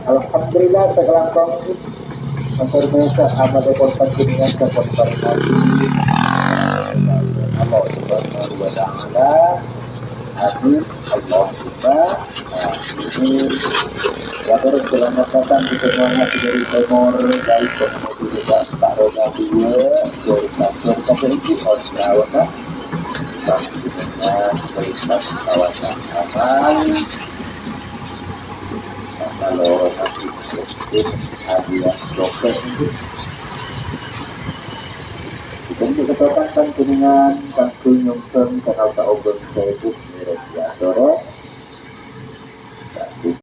Alhamdulillah sekelangkong mempermesa amal depan dengan kekonfirmasi Allah Subhanahu wa Ta'ala. Amin Allahumma amin. Ya terus selamat datang di semuanya dari Timur dari Komatsu juga Pak Roda 2 dari Pasir Kapeliki Osnawana dengan melihat kawasan aman. Kalau nanti sedikit hadiah dokter dan dikatakan dengan kantung nyungseng kanal tak obrol saya itu mereka sore